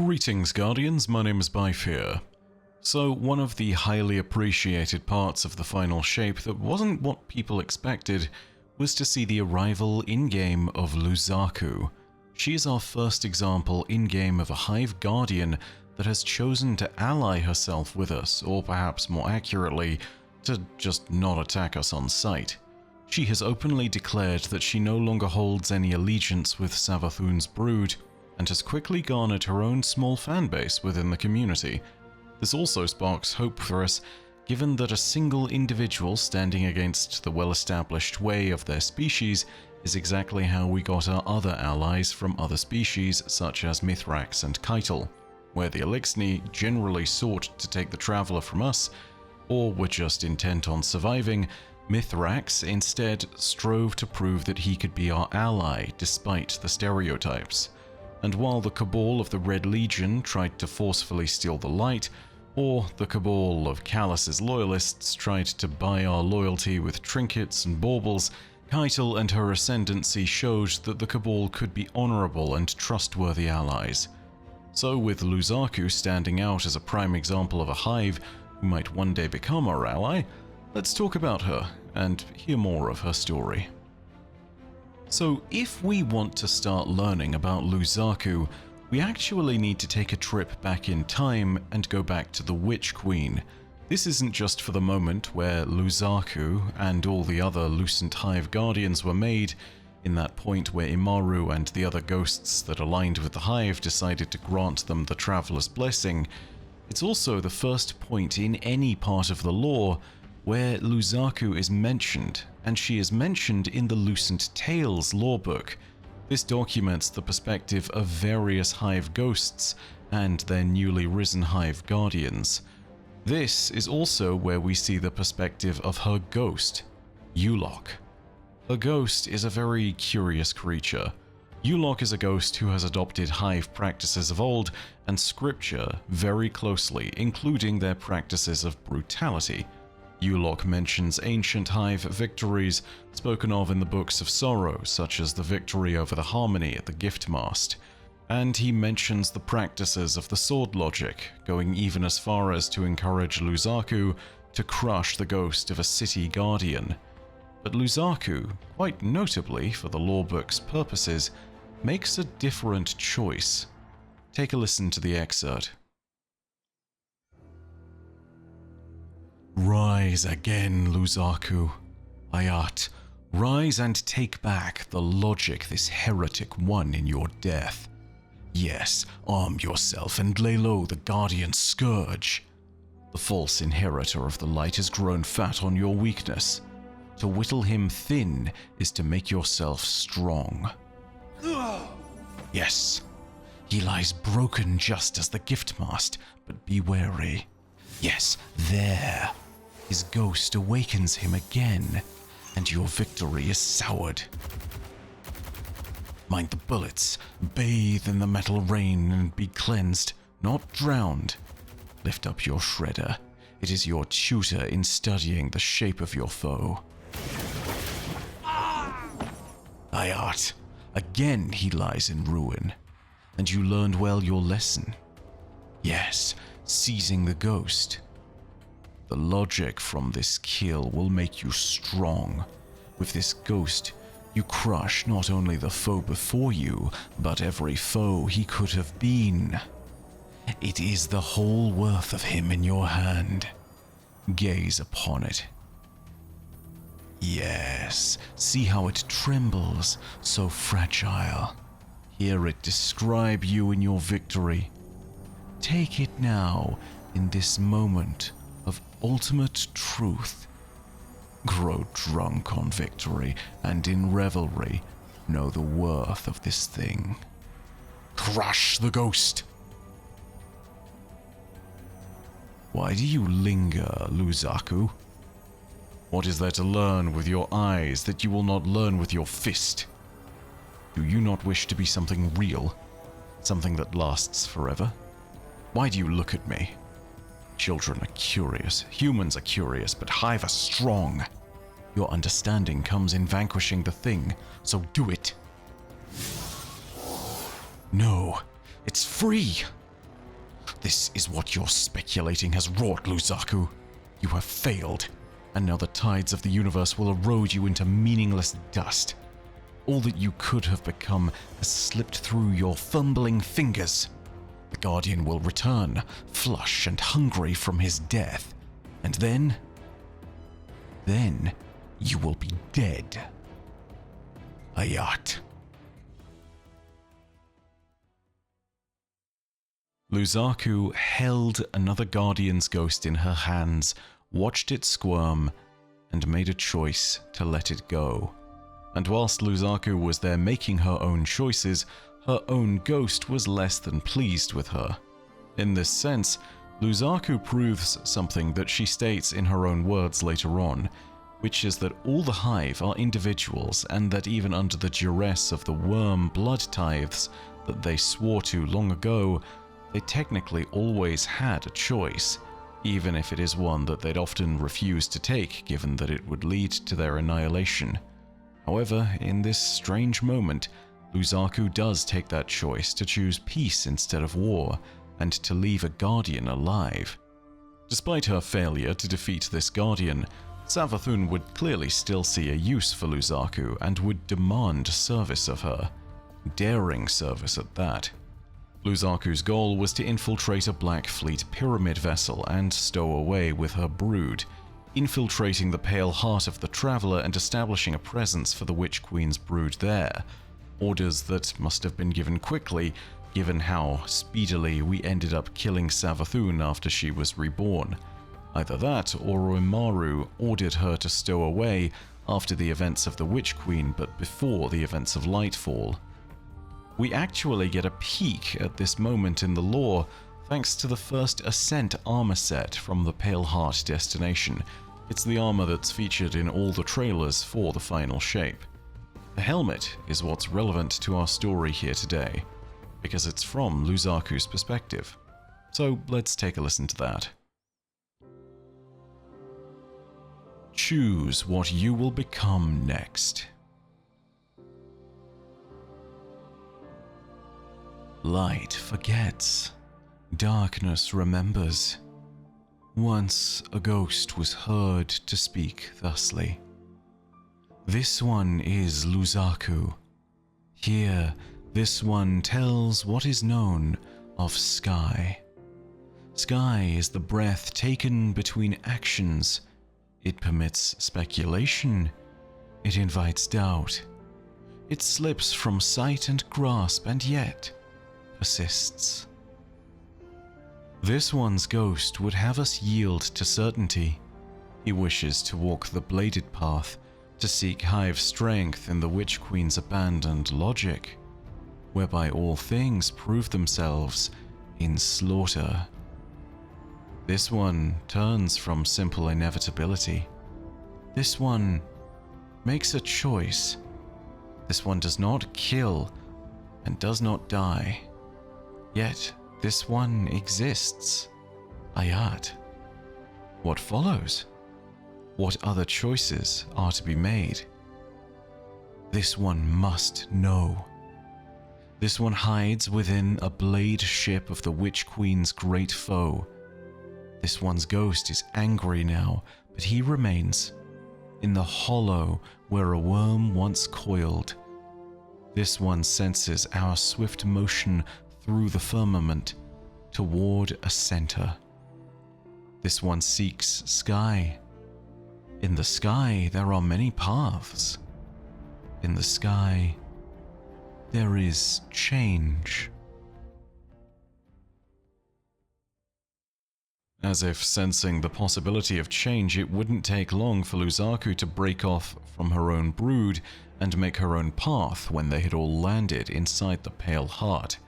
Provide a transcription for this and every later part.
Greetings, Guardians, my name is Bife here. So, one of the highly appreciated parts of the final shape that wasn't what people expected was to see the arrival in-game of Luzaku. She is our first example in-game of a Hive Guardian that has chosen to ally herself with us, or perhaps more accurately, to just not attack us on sight. She has openly declared that she no longer holds any allegiance with Savathun's brood, and has quickly garnered her own small fanbase within the community. This also sparks hope for us, given that a single individual standing against the well-established way of their species is exactly how we got our other allies from other species such as Mithrax and Keitel, where the Elixni generally sought to take the Traveler from us, or were just intent on surviving. Mithrax instead strove to prove that he could be our ally despite the stereotypes. And while the Cabal of the Red Legion tried to forcefully steal the light, or the Cabal of Callus's loyalists tried to buy our loyalty with trinkets and baubles, Keitel and her ascendancy showed that the Cabal could be honorable and trustworthy allies. So with Luzaku standing out as a prime example of a Hive who might one day become our ally, let's talk about her and hear more of her story. So if we want to start learning about Luzaku, we actually need to take a trip back in time and go back to the Witch Queen. This isn't just for the moment where Luzaku and all the other Lucent Hive Guardians were made, in that point where Imaru and the other ghosts that aligned with the Hive decided to grant them the Traveler's Blessing. It's also the first point in any part of the lore where Luzaku is mentioned, and she is mentioned in the Lucent Tales lorebook. This documents the perspective of various Hive ghosts and their newly risen Hive Guardians. This is also where we see the perspective of her ghost, Yulok. Her ghost is a very curious creature. Yulok is a ghost who has adopted Hive practices of old and scripture very closely, including their practices of brutality. Yulok mentions ancient Hive victories spoken of in the Books of Sorrow, such as the victory over the Harmony at the Giftmast, and he mentions the practices of the Sword Logic, going even as far as to encourage Luzaku to crush the ghost of a city guardian. But Luzaku, quite notably for the lorebook's purposes, makes a different choice. Take a listen to the excerpt. Rise again, Luzaku. Ayat, rise and take back the logic this heretic won in your death. Yes, arm yourself and lay low the Guardian Scourge. The false inheritor of the light has grown fat on your weakness. To whittle him thin is to make yourself strong. Yes, he lies broken just as the Giftmast, but be wary. Yes, there. His ghost awakens him again, and your victory is soured. Mind the bullets, bathe in the metal rain and be cleansed, not drowned. Lift up your shredder. It is your tutor in studying the shape of your foe. Ayat, again he lies in ruin, and you learned well your lesson. Yes, seizing the ghost. The logic from this kill will make you strong. With this ghost, you crush not only the foe before you, but every foe he could have been. It is the whole worth of him in your hand. Gaze upon it. Yes, see how it trembles, so fragile. Hear it describe you in your victory. Take it now, in this moment of ultimate truth. Grow drunk on victory, and in revelry, know the worth of this thing. Crush the ghost! Why do you linger, Luzaku? What is there to learn with your eyes that you will not learn with your fist? Do you not wish to be something real? Something that lasts forever? Why do you look at me? Children are curious, humans are curious, but Hive are strong. Your understanding comes in vanquishing the thing, so do it. No, it's free. This is what your speculating has wrought, Luzaku. You have failed, and now the tides of the universe will erode you into meaningless dust. All that you could have become has slipped through your fumbling fingers. The Guardian will return, flush and hungry from his death, and then you will be dead. Ayat. Luzaku held another Guardian's ghost in her hands, watched it squirm, and made a choice to let it go. And whilst Luzaku was there making her own choices, her own ghost was less than pleased with her. In this sense, Luzaku proves something that she states in her own words later on, which is that all the Hive are individuals, and that even under the duress of the worm blood tithes that they swore to long ago, they technically always had a choice, even if it is one that they'd often refuse to take given that it would lead to their annihilation. However, in this strange moment, Luzaku does take that choice to choose peace instead of war, and to leave a Guardian alive. Despite her failure to defeat this Guardian, Savathun would clearly still see a use for Luzaku and would demand service of her. Daring service at that. Luzaku's goal was to infiltrate a Black Fleet pyramid vessel and stow away with her brood, infiltrating the pale heart of the Traveler and establishing a presence for the Witch Queen's brood there. Orders that must have been given quickly, given how speedily we ended up killing Savathun after she was reborn. Either that, or Orochimaru ordered her to stow away after the events of the Witch Queen but before the events of Lightfall. We actually get a peek at this moment in the lore thanks to the first Ascent armor set from the Pale Heart destination. It's the armor that's featured in all the trailers for the final shape. The helmet is what's relevant to our story here today, because it's from Luzaku's perspective. So let's take a listen to that. Choose what you will become next. Light forgets, darkness remembers. Once a ghost was heard to speak thusly. This one is Luzaku. Here, this one tells what is known of Sky. Sky is the breath taken between actions. It permits speculation. It invites doubt. It slips from sight and grasp and yet persists. This one's ghost would have us yield to certainty. He wishes to walk the bladed path, to seek Hive strength in the Witch Queen's abandoned logic, whereby all things prove themselves in slaughter. This one turns from simple inevitability. This one makes a choice. This one does not kill and does not die. Yet this one exists. Ayat. What follows? What other choices are to be made? This one must know. This one hides within a blade ship of the Witch Queen's great foe. This one's ghost is angry now, but he remains in the hollow where a worm once coiled. This one senses our swift motion through the firmament toward a center. This one seeks Sky. In the sky, there are many paths. In the sky, there is change. As if sensing the possibility of change, it wouldn't take long for Luzaku to break off from her own brood and make her own path when they had all landed inside the Pale Heart.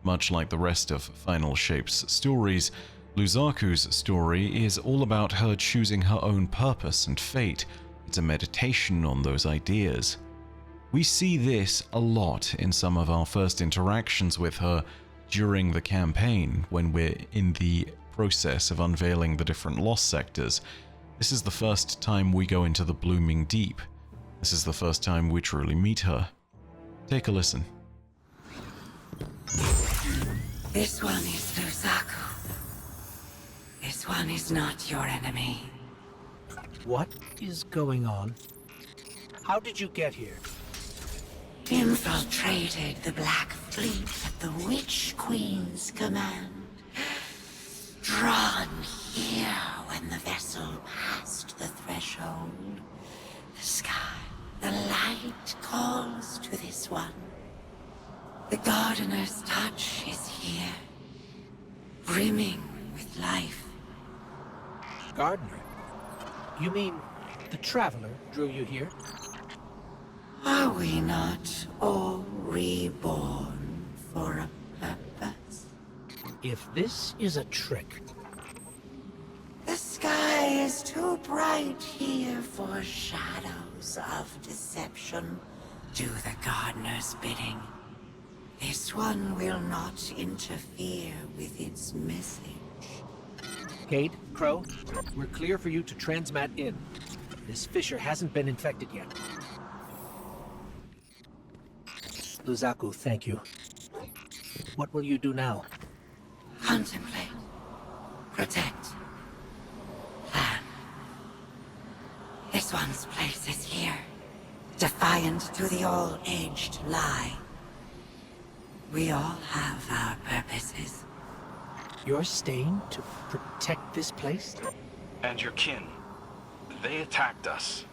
Much like the rest of Final Shape's stories, Luzaku's story is all about her choosing her own purpose and fate. It's a meditation on those ideas. We see this a lot in some of our first interactions with her during the campaign when we're in the process of unveiling the different lost sectors. This is the first time we go into the Blooming Deep. This is the first time we truly meet her. Take a listen. This one is Luzaku. This one is not your enemy. What is going on? How did you get here? Infiltrated the Black Fleet at the Witch Queen's command. Drawn here when the vessel passed the threshold. The sky, the light calls to this one. The Gardener's touch is here, brimming with life. Gardener? You mean the Traveler drew you here? Are we not all reborn for a purpose? If this is a trick, The sky is too bright here for shadows of deception. Do the Gardener's bidding. This one will not interfere with its message. Cade, Crow, we're clear for you to transmat in. This fissure hasn't been infected yet. Luzaku, thank you. What will you do now? Contemplate. Protect. Plan. This one's place is here. Defiant to the all-aged lie. We all have our purposes. You're staying to protect this place? And your kin. They attacked us.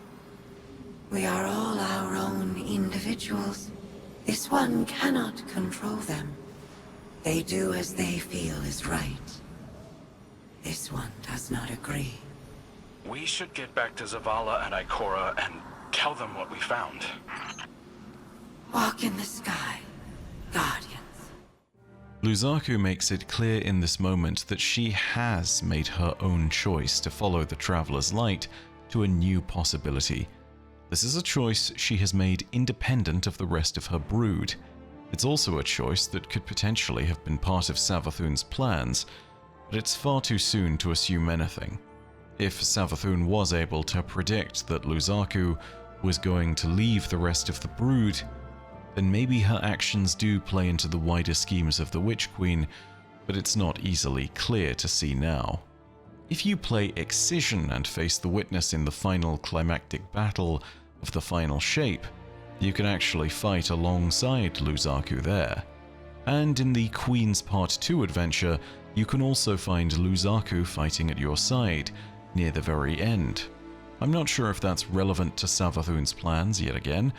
We are all our own individuals. This one cannot control them. They do as they feel is right. This one does not agree. We should get back to Zavala and Ikora and tell them what we found. Walk in the sky, Guardians. Luzaku makes it clear in this moment that she has made her own choice to follow the Traveler's light to a new possibility. This is a choice she has made independent of the rest of her brood. It's also a choice that could potentially have been part of Savathun's plans, but it's far too soon to assume anything. If Savathun was able to predict that Luzaku was going to leave the rest of the brood, then maybe her actions do play into the wider schemes of the Witch Queen, but it's not easily clear to see now. If you play Excision and face the Witness in the final climactic battle of the final shape, you can actually fight alongside Luzaku there. And in the Queen's Part 2 adventure, you can also find Luzaku fighting at your side, near the very end. I'm not sure if that's relevant to Savathun's plans yet again,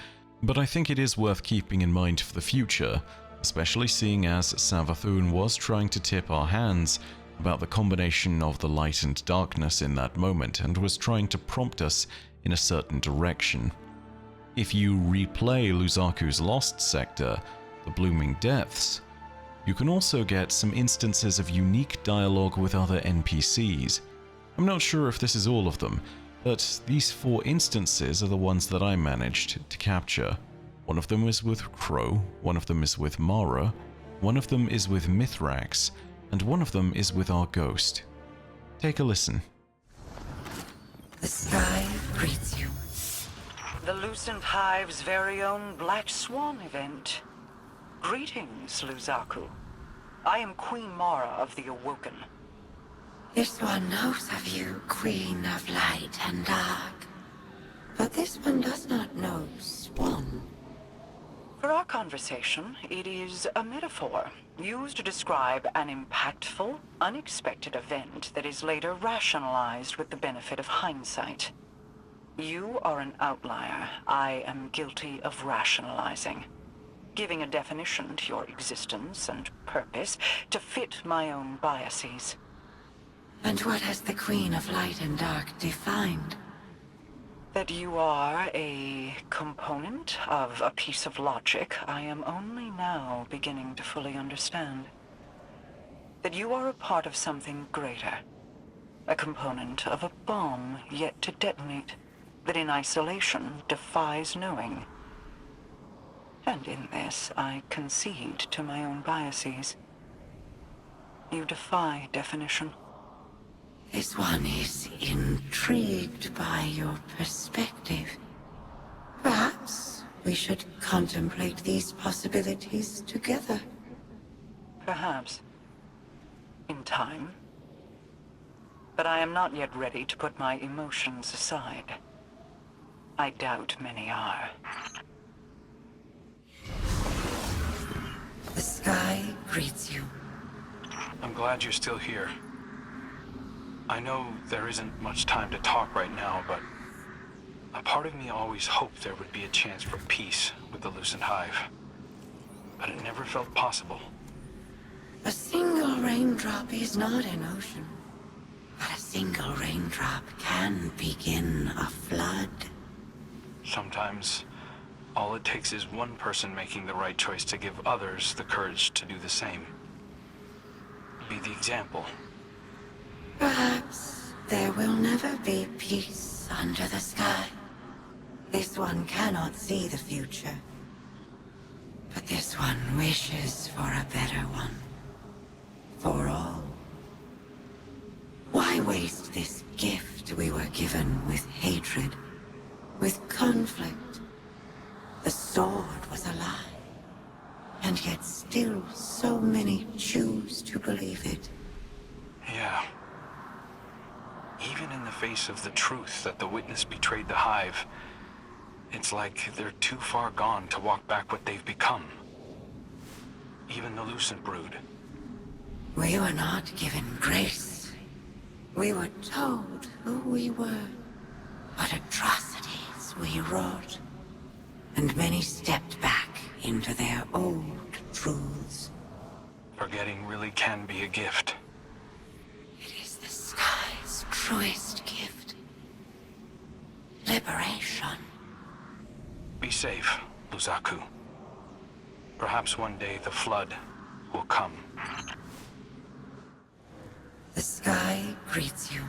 but I think it is worth keeping in mind for the future, especially seeing as Savathun was trying to tip our hands about the combination of the light and darkness in that moment and was trying to prompt us in a certain direction. If you replay Luzaku's Lost Sector, The Blooming Depths, you can also get some instances of unique dialogue with other NPCs. I'm not sure if this is all of them, but these 4 instances are the ones that I managed to capture. One of them is with Crow, one of them is with Mara, one of them is with Mithrax, and one of them is with our ghost. Take a listen. The sky greets you. The Lucent Hive's very own Black Swan event. Greetings, Luzaku. I am Queen Mara of the Awoken. This one knows of you, Queen of Light and Dark. But this one does not know Swan. For our conversation, it is a metaphor used to describe an impactful, unexpected event that is later rationalized with the benefit of hindsight. You are an outlier. I am guilty of rationalizing, giving a definition to your existence and purpose to fit my own biases. And what has the Queen of Light and Dark defined? That you are a component of a piece of logic I am only now beginning to fully understand. That you are a part of something greater. A component of a bomb yet to detonate, that in isolation defies knowing. And in this, I concede to my own biases. You defy definition. This one is intrigued by your perspective. Perhaps we should contemplate these possibilities together. Perhaps. In time. but I am not yet ready to put my emotions aside. I doubt many are. The sky greets you. I'm glad you're still here. I know there isn't much time to talk right now, but a part of me always hoped there would be a chance for peace with the Lucent Hive. But it never felt possible. A single raindrop is not an ocean, but a single raindrop can begin a flood. Sometimes, all it takes is one person making the right choice to give others the courage to do the same. Be the example. Perhaps there will never be peace under the sky. This one cannot see the future. But this one wishes for a better one. For all. Why waste this gift we were given with hatred, with conflict? The sword was a lie, and yet still so many choose to believe it. Yeah. Even in the face of the truth that the witness betrayed the Hive, it's like they're too far gone to walk back what they've become. Even the Lucent Brood. We were not given grace. We were told who we were, what atrocities we wrought, and many stepped back into their old truths. Forgetting really can be a gift. It is the sky's truest gift. Liberation. Be safe, Luzaku. Perhaps one day the flood will come. The sky greets you.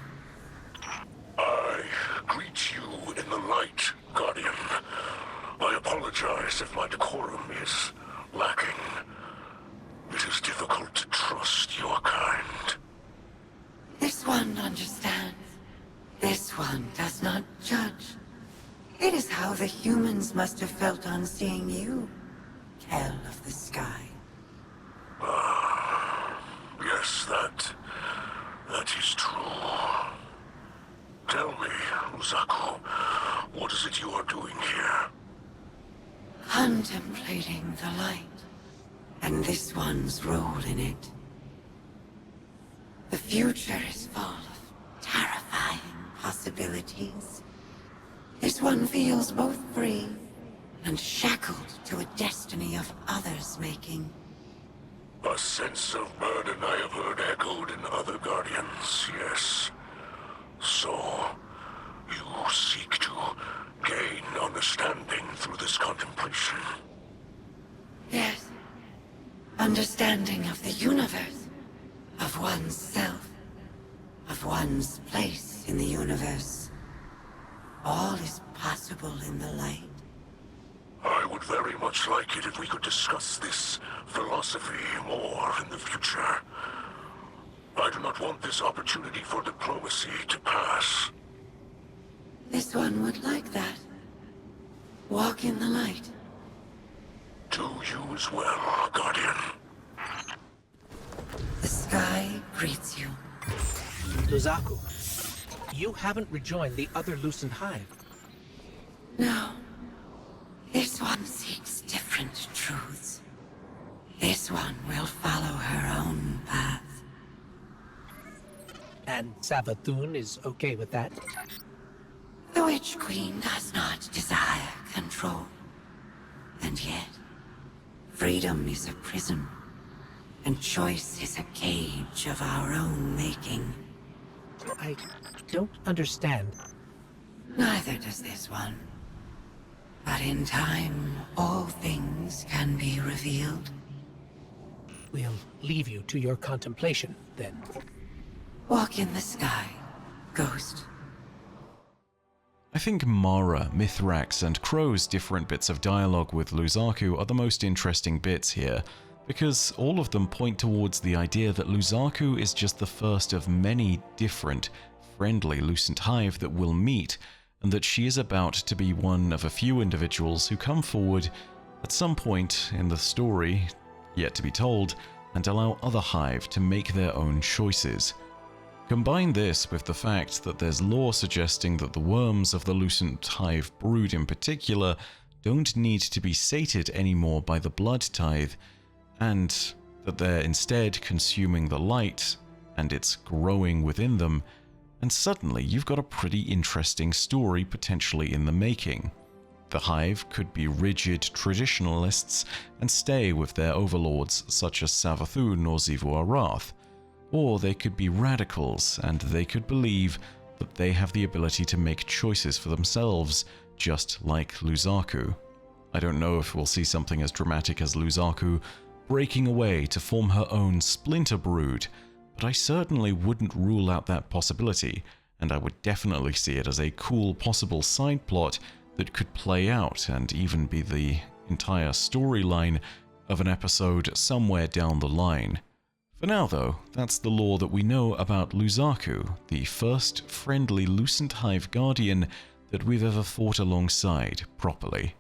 I greet you in the light, Guardian. I apologize if my decorum is lacking. It is difficult to trust your kind. This one understands. This one does not judge. It is how the humans must have felt on seeing you, Kel of the Sky. Yes, that is true. Tell me, Luzaku, what is it you are doing here? Contemplating the light, and this one's role in it. The future is full of terrifying possibilities. This one feels both free and shackled to a destiny of others' making. A sense of burden I have heard echoed in other Guardians, yes. So, you seek to gain understanding through this contemplation. Yes. Understanding of the universe, of one's self, of one's place in the universe. All is possible in the light. I would very much like it if we could discuss this philosophy more in the future. I do not want this opportunity for diplomacy to pass. This one would like that. Walk in the light. To you as well, Guardian. The sky greets you. Luzaku, you haven't rejoined the other Lucent Hive. No. This one seeks different truths. This one will follow her own path. And Savathun is okay with that? The Witch Queen does not desire control. And yet, freedom is a prison, and choice is a cage of our own making. I don't understand. Neither does this one. But in time, all things can be revealed. We'll leave you to your contemplation, then. Walk in the sky, ghost. I think Mara, Mithrax, and Crow's different bits of dialogue with Luzaku are the most interesting bits here, because all of them point towards the idea that Luzaku is just the first of many different, friendly Lucent Hive that we'll meet, and that she is about to be one of a few individuals who come forward at some point in the story, yet to be told, and allow other Hive to make their own choices. Combine this with the fact that there's lore suggesting that the worms of the Lucent Hive brood in particular don't need to be sated anymore by the blood tithe, and that they're instead consuming the light, and it's growing within them, and suddenly you've got a pretty interesting story potentially in the making. The Hive could be rigid traditionalists and stay with their overlords such as Savathun or Xivu Arath, or they could be radicals and they could believe that they have the ability to make choices for themselves, just like Luzaku. I don't know if we'll see something as dramatic as Luzaku breaking away to form her own splinter brood, but I certainly wouldn't rule out that possibility, and I would definitely see it as a cool possible side plot that could play out and even be the entire storyline of an episode somewhere down the line. For now though, that's the lore that we know about Luzaku, the first friendly Lucent Hive Guardian that we've ever fought alongside properly.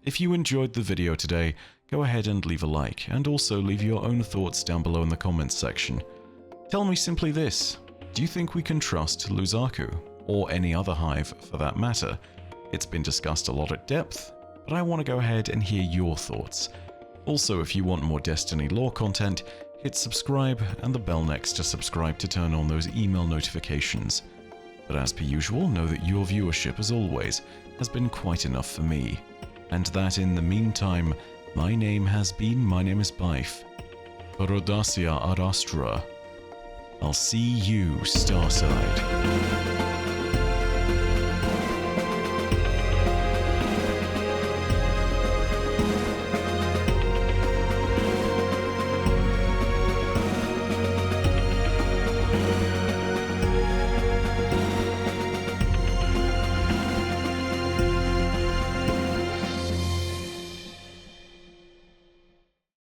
If you enjoyed the video today, go ahead and leave a like, and also leave your own thoughts down below in the comments section. Tell me simply this: do you think we can trust Luzaku, or any other hive for that matter? It's been discussed a lot at depth, but I want to go ahead and hear your thoughts. Also, if you want more Destiny lore content, hit subscribe and the bell next to subscribe to turn on those email notifications. But as per usual, know that your viewership, as always, has been quite enough for me, and that in the meantime, my name is Bife. Rhodacia ad Astra. I'll see you, Starside.